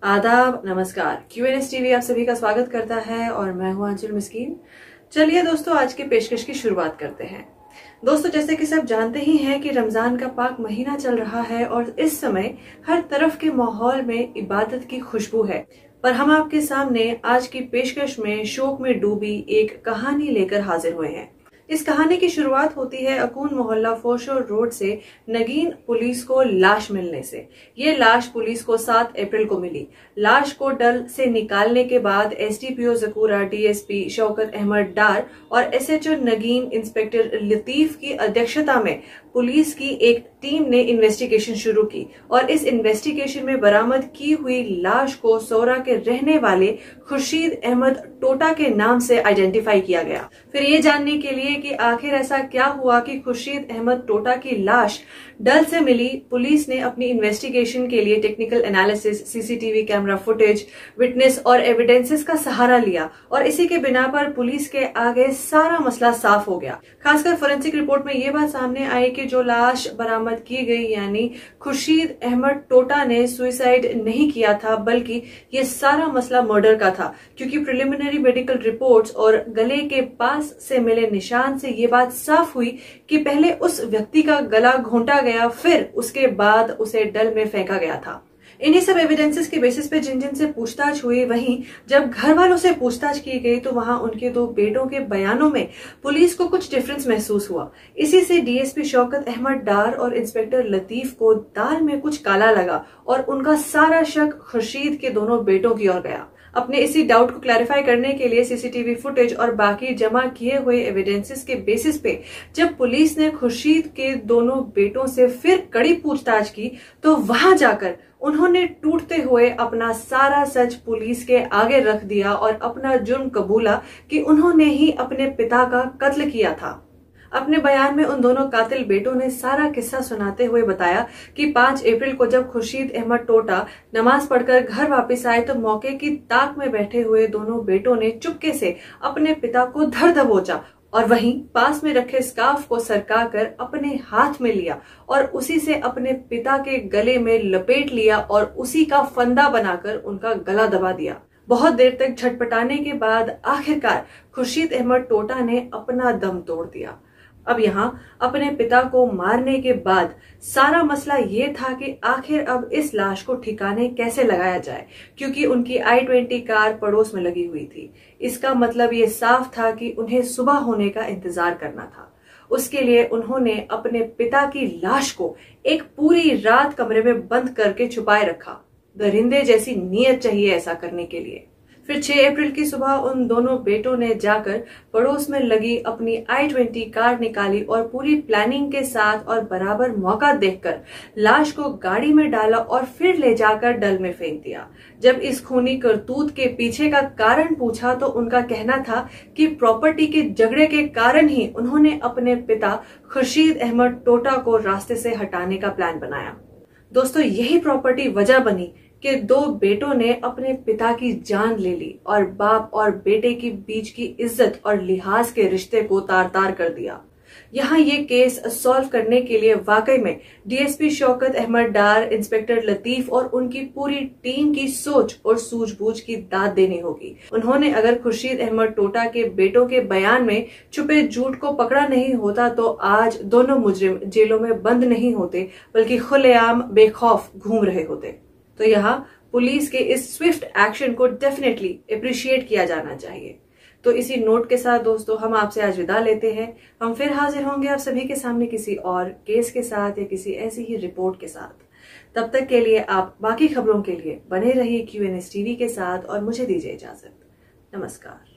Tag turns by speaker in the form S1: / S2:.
S1: आदाब, नमस्कार। QNS TV आप सभी का स्वागत करता है और मैं हूं आंचल मिस्कीन। चलिए दोस्तों, आज की पेशकश की शुरुआत करते हैं। दोस्तों, जैसे कि सब जानते ही हैं कि रमजान का पाक महीना चल रहा है और इस समय हर तरफ के माहौल में इबादत की खुशबू है। पर हम आपके सामने आज की पेशकश में शोक में डूबी एक कहानी लेकर हाजिर हुए हैं। इस कहानी की शुरुआत होती है अकून मोहल्ला फोशोर रोड से नगीन पुलिस को लाश मिलने से। ये लाश पुलिस को 7 अप्रैल को मिली। लाश को डल से निकालने के बाद SDPO ज़कूरा, DSP शौकत अहमद डार और SHO नगीन इंस्पेक्टर लतीफ की अध्यक्षता में पुलिस की एक टीम ने इन्वेस्टिगेशन शुरू की और इस इन्वेस्टिगेशन में बरामद की हुई लाश को सौरा के रहने वाले खुर्शीद अहमद टोटा के नाम से आइडेंटिफाई किया गया। फिर ये जानने के लिए कि आखिर ऐसा क्या हुआ कि खुर्शीद अहमद टोटा की लाश डल से मिली, पुलिस ने अपनी इन्वेस्टिगेशन के लिए technical analysis, CCTV camera footage, witness और एविडेंसेस का सहारा लिया और इसी के बिना पर पुलिस के आगे सारा मसला साफ हो गया। खासकर फोरेंसिक रिपोर्ट में ये बात सामने आई कि जो लाश बरामद की गई यानी खुर्शीद अहमद टोटा ने सुसाइड नहीं किया था, बल्कि ये सारा मसला मर्डर का था, क्योंकि प्रिलिमिनरी मेडिकल रिपोर्ट्स और गले के पास से मिले निशान से ये बात साफ हुई कि पहले उस व्यक्ति का गला घोंटा गया, फिर उसके बाद उसे डल में फेंका गया था। इन्हीं सब एविडेंसेस के बेसिस पे जिन जिन से पूछताछ हुई, वहीं जब घर वालों से पूछताछ की गई तो वहां उनके 2 बेटों के बयानों में पुलिस को कुछ डिफरेंस महसूस हुआ। इसी से DSP शौकत अहमद डार और इंस्पेक्टर लतीफ को दाल में कुछ काला लगा और उनका सारा शक खुर्शीद के दोनों बेटों की ओर गया। अपने इसी डाउट को क्लैरिफाई करने के लिए CCTV फुटेज और बाकी जमा किए हुए एविडेंसेस के बेसिस पे जब पुलिस ने खुर्शीद के दोनों बेटों से फिर कड़ी पूछताछ की तो वहां जाकर उन्होंने टूटते हुए अपना सारा सच पुलिस के आगे रख दिया और अपना जुर्म कबूला कि उन्होंने ही अपने पिता का कत्ल किया था। अपने बयान में उन दोनों कातिल बेटों ने सारा किस्सा सुनाते हुए बताया कि 5 अप्रैल को जब खुर्शीद अहमद टोटा नमाज पढ़कर घर वापस आए तो मौके की ताक में बैठे हुए दोनों बेटों ने चुपके से अपने पिता को धर दबोचा और वहीं पास में रखे स्कार्फ को सरकाकर अपने हाथ में लिया और उसी से अपने पिता के गले में लपेट लिया और उसी का फंदा बनाकर उनका गला दबा दिया। बहुत देर तक झटपटाने के बाद आखिरकार खुर्शीद अहमद टोटा ने अपना दम तोड़ दिया। अब यहाँ अपने पिता को मारने के बाद सारा मसला ये था कि आखिर अब इस लाश को ठिकाने कैसे लगाया जाए, क्योंकि उनकी I-20 कार पड़ोस में लगी हुई थी। इसका मतलब ये साफ था कि उन्हें सुबह होने का इंतजार करना था। उसके लिए उन्होंने अपने पिता की लाश को एक पूरी रात कमरे में बंद करके छुपाए रखा। दरिंदे जैसी नीयत चाहिए ऐसा करने के लिए। फिर 6 अप्रैल की सुबह उन दोनों बेटों ने जाकर पड़ोस में लगी अपनी I-20 कार निकाली और पूरी प्लानिंग के साथ और बराबर मौका देखकर लाश को गाड़ी में डाला और फिर ले जाकर डल में फेंक दिया। जब इस खूनी करतूत के पीछे का कारण पूछा तो उनका कहना था कि प्रॉपर्टी के झगड़े के कारण ही उन्होंने अपने पिता खुर्शीद अहमद टोटा को रास्ते से हटाने का प्लान बनाया। दोस्तों, यही प्रॉपर्टी वजह बनी कि 2 बेटों ने अपने पिता की जान ले ली और बाप और बेटे के बीच की इज्जत और लिहाज के रिश्ते को तार तार कर दिया। यहाँ ये केस सॉल्व करने के लिए वाकई में DSP शौकत अहमद डार, इंस्पेक्टर लतीफ और उनकी पूरी टीम की सोच और सूझबूझ की दाद देनी होगी। उन्होंने अगर खुर्शीद अहमद टोटा के बेटों के बयान में छुपे झूठ को पकड़ा नहीं होता तो आज दोनों मुजरिम जेलों में बंद नहीं होते, बल्कि खुलेआम बेखौफ घूम रहे होते। तो यहाँ पुलिस के इस स्विफ्ट एक्शन को डेफिनेटली अप्रिशिएट किया जाना चाहिए। तो इसी नोट के साथ दोस्तों हम आपसे आज विदा लेते हैं। हम फिर हाजिर होंगे आप सभी के सामने किसी और केस के साथ या किसी ऐसी ही रिपोर्ट के साथ। तब तक के लिए आप बाकी खबरों के लिए बने रहिए QNS टीवी के साथ और मुझे दीजिए इजाजत। नमस्कार।